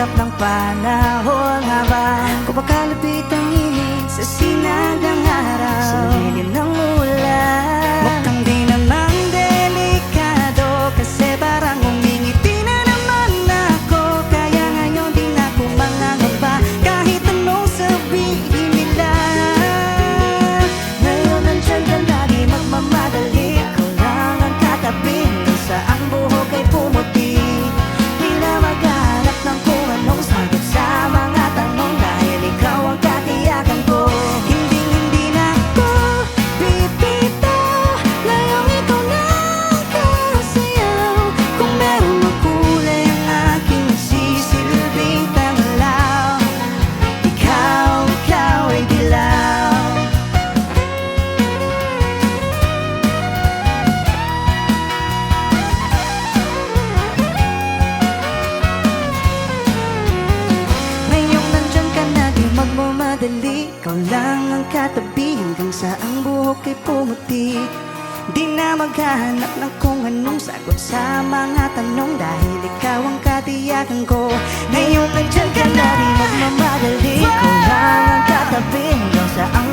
naghahanap ng panahon habang kumakalapit ang init sa sinag ng araw, sa lilim ng ulan. Mukhang di naman delikado kasi parang umingiti na naman ako. Kaya ngayon di na ako mangangamba kahit anong sabihin nila. Ngayon nandyan ka na, di magmamadali. Ikaw lang ang katabi hanggang sa ang buhok ay pumuti. Di na maghanap ng kung anong sagot sa mga tanong dahil ikaw ang katiyakan ko. Hindi na ako bibitaw, ngayong ikaw na ang kasayaw. Kung merong makulay ang aking sisilbing tanglaw, ikaw ay dilaw. Ngayong nandyan ka na, di magmamadali. Ikaw lang ang katabi hanggang sa ang buhok ay pumuti. Di na maghahanap ng kung anong sagot sa mga tanong dahil ikaw ang katiyakan ko. Ngayon nandyan ka na, di magmamadali. Ikaw lang ang katabi hanggang sa ang